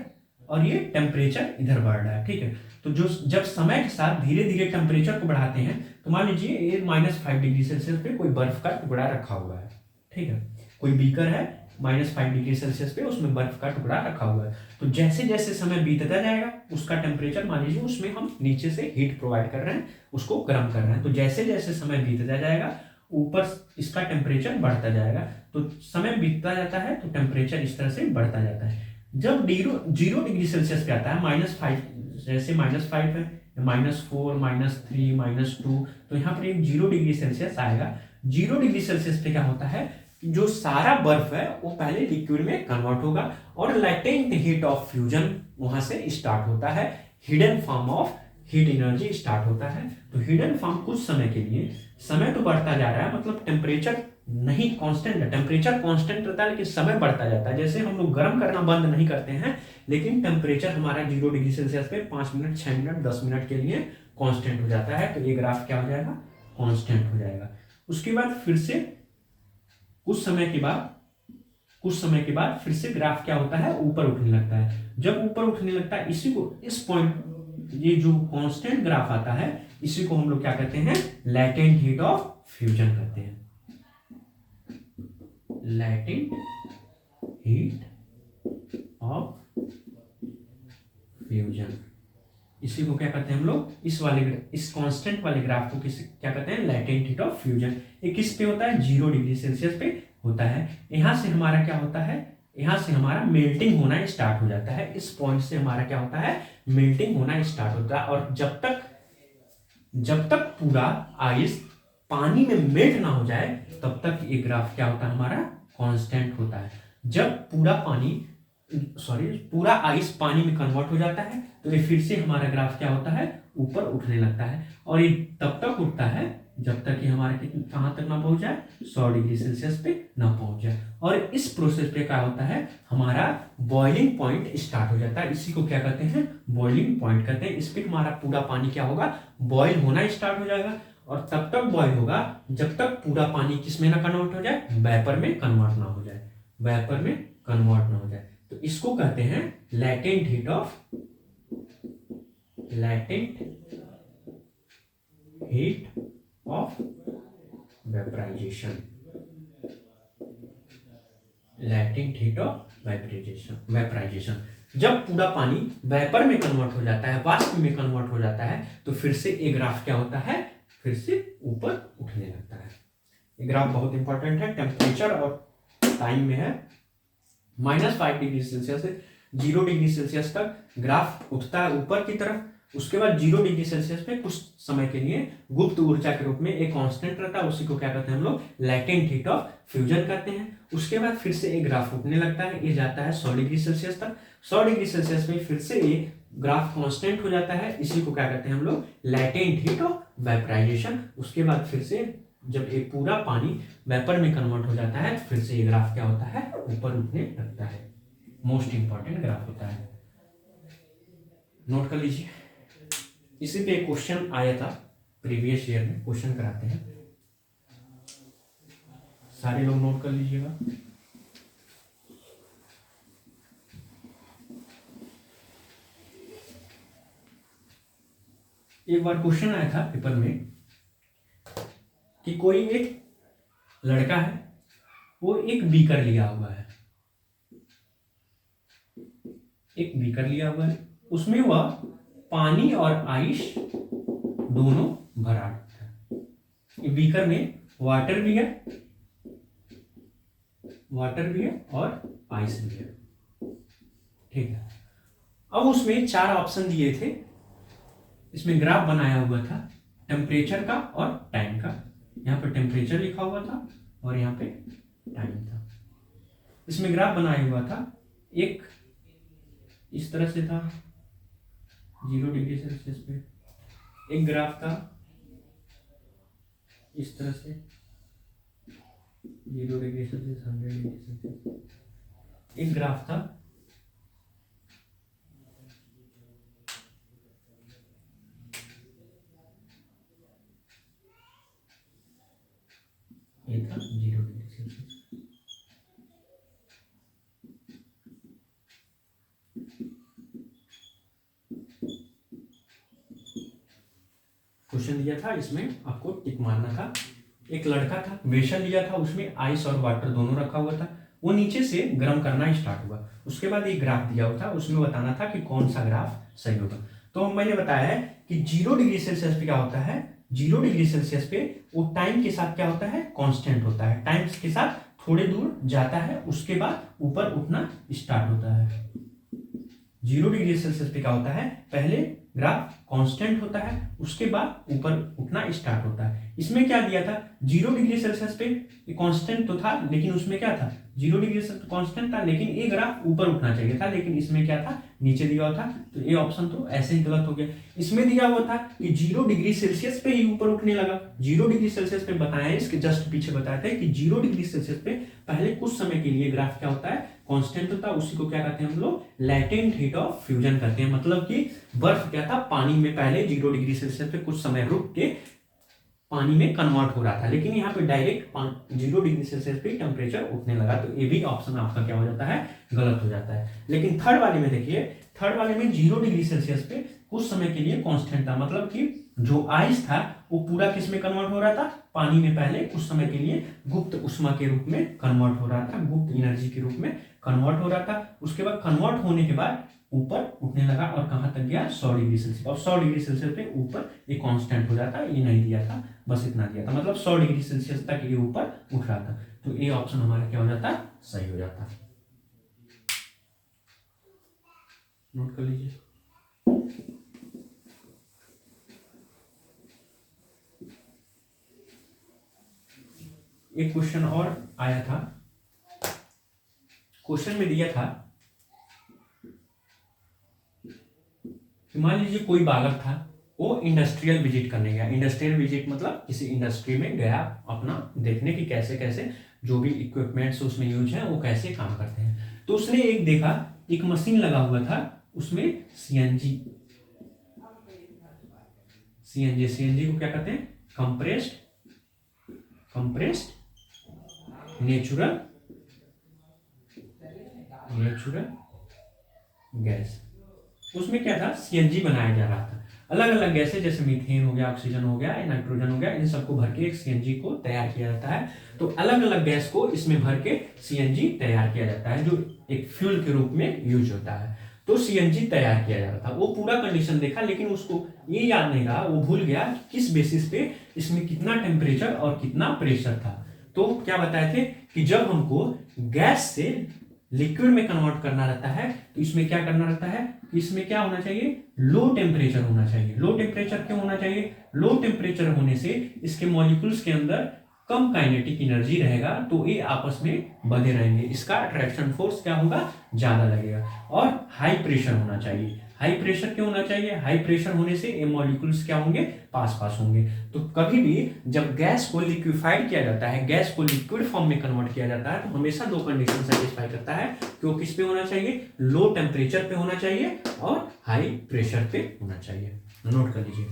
और ये टेम्परेचर इधर बढ़ रहा है, ठीक है। तो जो जब समय के साथ धीरे धीरे टेम्परेचर को बढ़ाते हैं, तो मान लीजिए ये -5 डिग्री सेल्सियस पे कोई बर्फ का टुकड़ा रखा हुआ है, ठीक है, कोई बीकर है -5 डिग्री सेल्सियस पे, उसमें बर्फ का टुकड़ा रखा हुआ है। तो जैसे जैसे समय बीतता जाएगा उसका टेम्परेचर, मान लीजिए उसमें हम नीचे से हीट प्रोवाइड कर रहे हैं, उसको गर्म कर रहे हैं, तो जैसे जैसे समय बीतता जाएगा ऊपर इसका टेम्परेचर बढ़ता जाएगा। तो समय बीतता जाता है तो टेम्परेचर इस तरह से बढ़ता जाता है। जब 0 डिग्री सेल्सियस पे आता है, -5, जैसे -5 है, -4, -3, -2, तो यहाँ पर एक 0 डिग्री सेल्सियस आएगा। 0 डिग्री सेल्सियस पे क्या होता है, जो सारा बर्फ है वो पहले लिक्विड में कन्वर्ट होगा और लैटेंट हीट ऑफ फ्यूजन वहां से स्टार्ट होता है, hidden form of heat energy start होता है। तो हिडन फॉर्म कुछ समय के लिए, समय तो बढ़ता जा रहा है, मतलब टेम्परेचर नहीं कांस्टेंट है, टेम्परेचर कांस्टेंट रहता है लेकिन समय बढ़ता जाता है। जैसे हम लोग गर्म करना बंद नहीं करते हैं, लेकिन टेम्परेचर हमारा 0 डिग्री सेल्सियस पे 5 मिनट, 6 मिनट, 10 मिनट के लिए कांस्टेंट हो जाता है। तो ये ग्राफ क्या हो जाएगा, कांस्टेंट हो जाएगा। उसके बाद फिर से कुछ समय के बाद फिर से ग्राफ क्या होता है, ऊपर उठने लगता है। जब ऊपर उठने लगता है, इसी को, इस पॉइंट, ये जो कांस्टेंट ग्राफ आता है, इसी को हम लोग क्या कहते हैं, लैटेंट हीट ऑफ फ्यूजन कहते हैं। लैटेंट हीट ऑफ फ्यूजन, इसी को क्या कहते हैं हम लोग, इस कांस्टेंट वाले ग्राफ को क्या कहते हैं, लैटेंट हीट ऑफ फ्यूजन। ये किस पे होता है, 0 डिग्री सेल्सियस पे होता है, यहाँ से हमारा क्या होता है, यहाँ से हमारा मेल्टिंग होना स्टार्ट हो जाता है। इस पॉइंट से हमारा क्या होता है, मेल्टिंग होना स्टार्ट होता है। और जब तक पूरा आइस पानी में मेल्ट ना हो जाए तब तक ये ग्राफ क्या होता है, हमारा कांस्टेंट होता है। जब पूरा आइस पानी में कन्वर्ट हो जाता है तो ये फिर से हमारा ग्राफ क्या होता है, ऊपर उठने लगता है। और ये तब तक उठता है जब तक कि हमारे कहाँ तक ना पहुंच जाए, 100 डिग्री सेल्सियस पे ना पहुंच जाए। और इस प्रोसेस पे क्या होता है, हमारा बॉइलिंग पॉइंट स्टार्ट हो जाता है। इसी को क्या कहते हैं, बॉइलिंग पॉइंट कहते हैं। इस पे हमारा पूरा पानी क्या होगा, बॉइल होना स्टार्ट हो जाएगा। और तब तक बॉइल होगा जब तक पूरा पानी किस में ना कन्वर्ट हो जाए, वेपर में कन्वर्ट ना हो जाए, वेपर में कन्वर्ट ना हो जाए। तो इसको कहते हैं latent heat of vaporisation, latent heat of vaporisation. जब पूरा पानी वेपर में कन्वर्ट हो जाता है, वाष्प में कन्वर्ट हो जाता है, तो फिर से ये ग्राफ क्या होता है, फिर से ऊपर उठने लगता है। ये ग्राफ बहुत इंपॉर्टेंट है, टेम्परेचर और टाइम में है। -5 डिग्री सेल्सियस से 0 डिग्री सेल्सियस तक ग्राफ उठता है ऊपर की तरफ। उसके बाद 0 डिग्री सेल्सियस पे कुछ समय के लिए गुप्त ऊर्जा के रूप में एक कांस्टेंट रहता है, उसी को क्या कहते हैं हम लोग, लैटेंट हीट ऑफ फ्यूजन कहते हैं। उसके बाद फिर से एक ग्राफ उठने लगता है, ये जाता है 100 डिग्री सेल्सियस तक। 100 डिग्री सेल्सियस में फिर से ये ग्राफ कांस्टेंट हो जाता है, इसी को क्या कहते हैं हम लोग, लैटेंट हीट ऑफ वेपराइजेशन। उसके बाद फिर से जब एक पूरा पानी वेपर में कन्वर्ट हो जाता है तो फिर से ये ग्राफ क्या होता है, ऊपर उठने लगता है। मोस्ट इंपॉर्टेंट ग्राफ होता है, नोट कर लीजिए। इसी पे एक क्वेश्चन आया था प्रीवियस ईयर में, क्वेश्चन कराते हैं, सारे लोग नोट कर लीजिएगा। एक बार क्वेश्चन आया था पेपर में कि कोई एक लड़का है, वो एक बीकर लिया हुआ है, एक बीकर लिया हुआ है, उसमें वह पानी और आइस दोनों भरा है। बीकर में वाटर भी है और आइस भी है, ठीक है। अब उसमें 4 ऑप्शन दिए थे, इसमें ग्राफ बनाया हुआ था टेम्परेचर का और टाइम का। यहाँ पे टेम्परेचर लिखा हुआ था और यहाँ पे टाइम था। इसमें ग्राफ बनाया हुआ था, एक इस तरह से था 0 डिग्री सेल्सियस पे, एक ग्राफ था इस तरह से 0 डिग्री सेल्सियस, 100 डिग्री सेल्सियस, एक ग्राफ था ये था 0 डिग्री सेल्सियस। क्वेश्चन दिया था, इसमें आपको टिक मारना था। एक लड़का था, वेसल लिया था, उसमें आइस और वाटर दोनों रखा हुआ था, वो नीचे से गर्म करना स्टार्ट हुआ। उसके बाद एक ग्राफ दिया हुआ था, उसमें बताना था कि कौन सा ग्राफ सही होगा। तो मैंने बताया है कि 0 डिग्री सेल्सियस पे क्या होता है, 0 डिग्री सेल्सियस पे वो टाइम के साथ क्या होता है, कांस्टेंट होता है, टाइम के साथ थोड़े दूर जाता है, उसके बाद ऊपर उठना स्टार्ट होता है। 0 डिग्री सेल्सियस पे क्या होता है, पहले ग्राफ कांस्टेंट होता है, उसके बाद ऊपर उठना स्टार्ट होता है। इसमें क्या दिया था, 0 डिग्री सेल्सियस पे कांस्टेंट तो था, लेकिन उसमें क्या था, 0 डिग्री सेल्सियस कांस्टेंट था, लेकिन ये ग्राफ ऊपर उठना चाहिए था, लेकिन इसमें क्या था, नीचे दिया हुआ था। तो ये ऑप्शन तो ऐसे ही गलत हो गया। इसमें दिया हुआ था कि 0 डिग्री सेल्सियस पे ही ऊपर उठने लगा। 0 डिग्री सेल्सियस पे बताया, इसके जस्ट पीछे बताया था कि 0 डिग्री सेल्सियस पे पहले कुछ समय के लिए ग्राफ क्या होता है, कांस्टेंट होता है, उसी को क्या कहते हैं हम लोग, लैटेंट हीट ऑफ फ्यूजन कहते हैं। मतलब कि बर्फ क्या था, पानी में पहले 0 डिग्री सेल्सियस पे कुछ समय रुक के पानी में कन्वर्ट हो रहा था, लेकिन यहाँ पे डायरेक्ट 0 डिग्री सेल्सियस पे टेम्परेचर उठने लगा। तो ये भी ऑप्शन आपका क्या हो जाता है, गलत हो जाता है। लेकिन थर्ड वाले में देखिए, थर्ड वाले में 0 डिग्री सेल्सियस पे कुछ समय के लिए कांस्टेंट था, मतलब कि जो आइस था वो पूरा किस में कन्वर्ट हो रहा था, पानी में पहले कुछ समय के लिए गुप्त उष्मा के रूप में कन्वर्ट हो रहा था, गुप्त एनर्जी के रूप में कन्वर्ट हो रहा था। उसके बाद कन्वर्ट होने के बाद ऊपर उठने लगा और कहां तक गया, 100 डिग्री सेल्सियस। और 100 डिग्री सेल्सियस पे ऊपर ये कांस्टेंट हो जाता, ये नहीं दिया था, बस इतना दिया था, मतलब 100 डिग्री सेल्सियस तक ये ऊपर उठ रहा था। तो ए ऑप्शन हमारा क्या हो जाता, सही हो जाता। नोट कर लीजिए। एक क्वेश्चन और आया था, क्वेश्चन में दिया था कि मान लीजिए कोई बालक था, वो इंडस्ट्रियल विजिट करने गया। इंडस्ट्रियल विजिट मतलब किसी इंडस्ट्री में गया अपना देखने की कैसे कैसे जो भी इक्विपमेंट्स उसमें यूज है वो कैसे काम करते हैं। तो उसने एक देखा, एक मशीन लगा हुआ था, उसमें सीएनजी को क्या कहते हैं, कंप्रेस्ड नेचुरल गैस। उसमें क्या था, सीएनजी बनाया जा रहा था। अलग अलग गैसें जैसे मीथेन हो गया, ऑक्सीजन हो गया, नाइट्रोजन हो गया, इन सबको भर के एक सीएनजी को तैयार किया जाता है। तो अलग अलग गैस को इसमें भर के सीएनजी तैयार किया जाता है, जो एक फ्यूल के रूप में यूज होता है। तो सीएनजी तैयार किया जा रहा था, वो पूरा कंडीशन देखा, लेकिन उसको ये याद नहीं रहा, वो भूल गया किस बेसिस पे इसमें कितना टेम्परेचर और कितना प्रेशर था। तो क्या बताए थे कि जब हमको गैस से लिक्विड में कन्वर्ट करना रहता है तो इसमें क्या करना रहता है, इसमें क्या होना चाहिए, लो टेम्परेचर होना चाहिए। लो टेम्परेचर क्यों होना चाहिए, लो टेम्परेचर होने से इसके मॉलिक्यूल्स के अंदर कम काइनेटिक एनर्जी रहेगा, तो ये आपस में बंधे रहेंगे, इसका अट्रैक्शन फोर्स क्या होगा, ज्यादा लगेगा। और हाई प्रेशर होना चाहिए। हाई प्रेशर क्यों होना चाहिए, हाई प्रेशर होने से ये मॉलिक्यूल्स क्या होंगे, पास होंगे। तो कभी भी जब गैस को लिक्विफाइड किया जाता है, गैस को लिक्विड फॉर्म में कन्वर्ट किया जाता है, तो हमेशा दो कंडीशन सेटिस्फाई करता है कि वो किस पे होना चाहिए, लो टेम्परेचर पे होना चाहिए और हाई प्रेशर पे होना चाहिए। नोट कर लीजिए।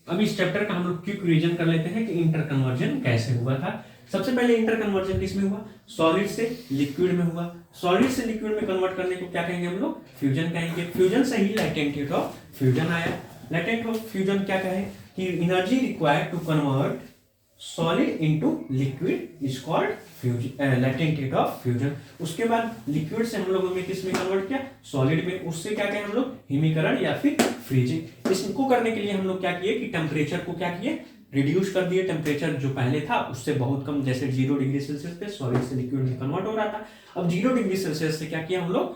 अब इस चैप्टर का हम लोग क्विक रिवीजन कर लेते हैं कि इंटर कन्वर्जन कैसे हुआ था। सबसे पहले इंटर कन्वर्जन किसमें हुआ, सॉलिड से लिक्विड में हुआ। सॉलिड से लिक्विड में कन्वर्ट करने को क्या कहेंगे हम लोग, फ्यूजन कहेंगे। फ्यूजन से ही लैटेंट हीट ऑफ फ्यूजन आया। लैटेंट हीट ऑफ फ्यूजन क्या कहे कि energy required to convert solid into liquid is called fusion, latent heat of fusion. उसके बाद लिक्विड से हम लोगों ने किस में कन्वर्ट किया, सॉलिड में। उससे क्या कहें हम लोग, हिमीकरण या फिर फ्रीजिंग। इसको करने के लिए हम लोग क्या किए कि टेम्परेचर को क्या किए, रिड्यूस कर दिए। टेम्परेचर जो पहले था उससे बहुत कम, जैसे 0 डिग्री सेल्सियस पे सॉलिड से लिक्विड में कन्वर्ट हो रहा था, अब 0 डिग्री सेल्सियस से क्या किया हम लोग,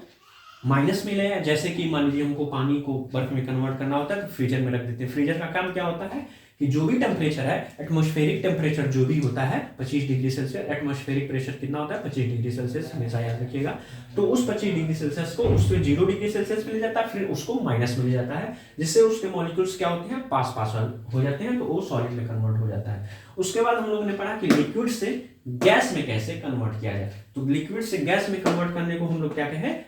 माइनस में ले। जैसे कि मान लीजिए हमको पानी को बर्फ में कन्वर्ट करना होता है तो फ्रीजर में रख देते हैं। फ्रीजर का काम क्या होता है कि जो भी टेम्परेचर है, एटमॉस्फेरिक टेम्परेचर जो भी होता है 25 डिग्री सेल्सियस, एटमॉस्फेरिक प्रेशर कितना होता है 25 डिग्री सेल्सियस, हमेशा याद रखिएगा। तो उस 25 डिग्री सेल्सियस को उससे 0 डिग्री सेल्सियस में ले जाता है, फिर उसको माइनस में ले जाता है, जिससे उसके मॉलिक्यूल्स क्या होते हैं, पास हो जाते हैं, तो वो सॉलिड में कन्वर्ट हो जाता है। उसके बाद हम लोगों ने पढ़ा कि लिक्विड से गैस में कैसे कन्वर्ट किया जाए। तो लिक्विड से गैस में कन्वर्ट करने को हम लोग क्या कहें,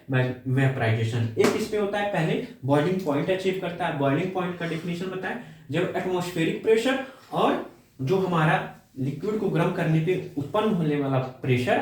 वेपराइजेशन। एक इसमें होता है, पहले बॉइलिंग पॉइंट अचीव करता है। बॉइलिंग पॉइंट का डेफिनेशन बताएं, जब एटमॉस्फेरिक प्रेशर और जो हमारा लिक्विड को गर्म करने पे उत्पन्न होने वाला प्रेशर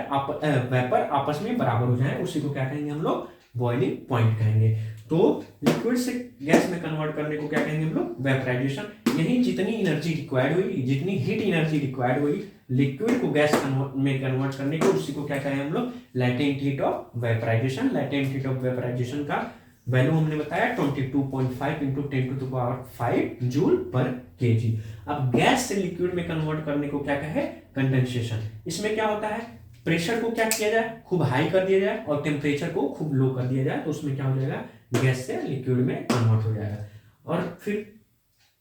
वेपर आपस में बराबर हो जाए, उसी को क्या कहेंगे हम लोग, बॉइलिंग पॉइंट कहेंगे। तो लिक्विड से गैस में कन्वर्ट करने को क्या कहेंगे हम लोग, वेपराइजेशन। यही जितनी एनर्जी रिक्वायर्ड हुई, जितनी हीट एनर्जी रिक्वायर्ड हुई लिक्विड को गैस में कन्वर्ट करने को, उसी को क्या कहें हम लोग, latent heat of vaporisation. Latent heat of vaporisation का वैल्यू हमने बताया 22.5 इंटू 10⁵ जूल पर केजी। अब गैस से लिक्विड में कन्वर्ट करने को क्या कहे, कंडेंसेशन। इसमें क्या होता है, प्रेशर को क्या किया जाए, खूब हाई कर दिया जाए और टेम्परेचर को खूब लो कर दिया जाए, तो उसमें क्या हो जाएगा, गैस से लिक्विड में कन्वर्ट हो जाएगा। और फिर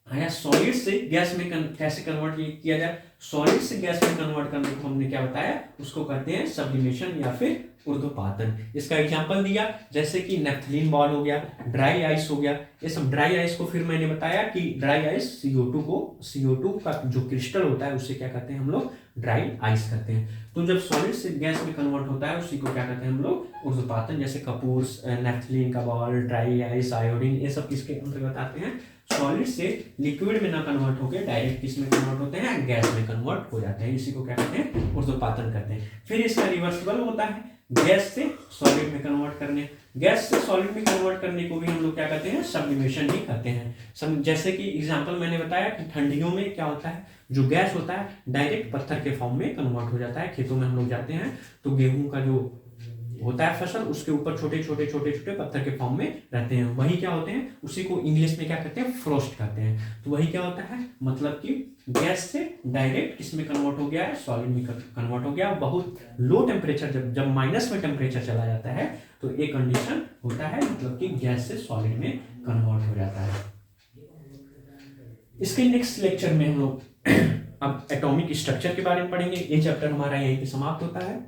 आया सॉलिड से गैस में कैसे कन्वर्ट किया जाए। सॉलिड से गैस में कन्वर्ट करने को हमने क्या बताया, उसको कहते हैं सब्लिमेशन या फिर ऊर्ध्वपातन। इसका एग्जांपल दिया, जैसे कि नेफ्थलीन बॉल हो गया, ड्राई आइस हो गया। ये सब ड्राई आइस को फिर मैंने बताया कि ड्राई आइस CO2 का जो क्रिस्टल होता है उससे क्या कहते हैं हम लोग, ड्राई आइस कहते हैं। तो जब सॉलिड से गैस में कन्वर्ट होता है उसी को क्या कहते हैं हम लोग, ऊर्ध्वपातन। जैसे कपूर, नेफ्थलीन का बॉल, ड्राई आइस, आयोडीन, ये सब किसके अंतर्गत आते हैं, सॉलिड से लिक्विड में ना कन्वर्ट होकर डायरेक्ट किस में कन्वर्ट होते हैं, गैस में कन्वर्ट हो जाते हैं। इसी को क्या कहते हैं, ऊर्ध्वपातन करते हैं। फिर इसका रिवर्सिबल होता है, गैस से सॉलिड में कन्वर्ट करने। गैस से सॉलिड में कन्वर्ट करने को भी हम लोग क्या कहते हैं, सब्लिमेशन ही कहते हैं। जैसे कि एग्जांपल मैंने बताया कि ठंडियों में क्या होता है, जो गैस होता है डायरेक्ट पत्थर के फॉर्म में कन्वर्ट हो जाता है। खेतों में हम लोग जाते हैं तो गेहूं का जो होता है फसल, उसके ऊपर छोटे छोटे छोटे छोटे पत्थर के फॉर्म में रहते हैं, वही क्या होते हैं, उसी को इंग्लिश में क्या कहते हैं, फ्रोस्ट कहते हैं। तो वही क्या होता है, मतलब कि गैस से डायरेक्ट किसमें कन्वर्ट हो गया है, सॉलिड में कन्वर्ट हो गया। बहुत लो टेम्परेचर, जब माइनस में टेम्परेचर चला जाता है तो एक कंडीशन होता है, मतलब कि गैस से सॉलिड में कन्वर्ट हो जाता है। इसके नेक्स्ट लेक्चर में हम लोग अब एटॉमिक स्ट्रक्चर के बारे में पढ़ेंगे। ये चैप्टर हमारा यहीं पे समाप्त होता है।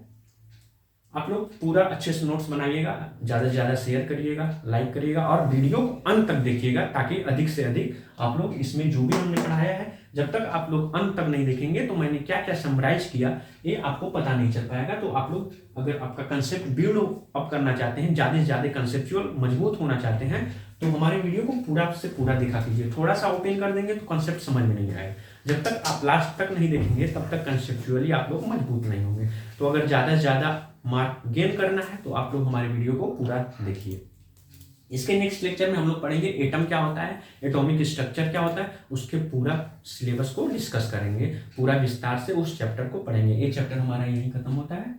आप लोग पूरा अच्छे से नोट्स बनाइएगा, ज़्यादा से ज़्यादा शेयर करिएगा, लाइक करिएगा और वीडियो को अंत तक देखिएगा, ताकि अधिक से अधिक आप लोग इसमें जो भी हमने पढ़ाया है, जब तक आप लोग अंत तक नहीं देखेंगे तो मैंने क्या क्या समराइज किया ये आपको पता नहीं चल पाएगा। तो आप लोग अगर आपका कंसेप्ट बिल्ड अप करना चाहते हैं, ज़्यादा से ज़्यादा कंसेप्चुअल मजबूत होना चाहते हैं, तो हमारे वीडियो को पूरा से पूरा दिखा कीजिए। थोड़ा सा ओपन कर देंगे तो कंसेप्ट समझ में नहीं आएगा। जब तक आप लास्ट तक नहीं देखेंगे तब तक कंसेप्चुअली आप लोग मजबूत नहीं होंगे। तो अगर ज़्यादा से ज़्यादा मार्क गेन करना है तो आप लोग हमारे वीडियो को पूरा देखिए। इसके नेक्स्ट लेक्चर में हम लोग पढ़ेंगे एटम क्या होता है, एटॉमिक स्ट्रक्चर क्या होता है, उसके पूरा सिलेबस को डिस्कस करेंगे, पूरा विस्तार से उस चैप्टर को पढ़ेंगे। ये चैप्टर हमारा यहीं खत्म होता है।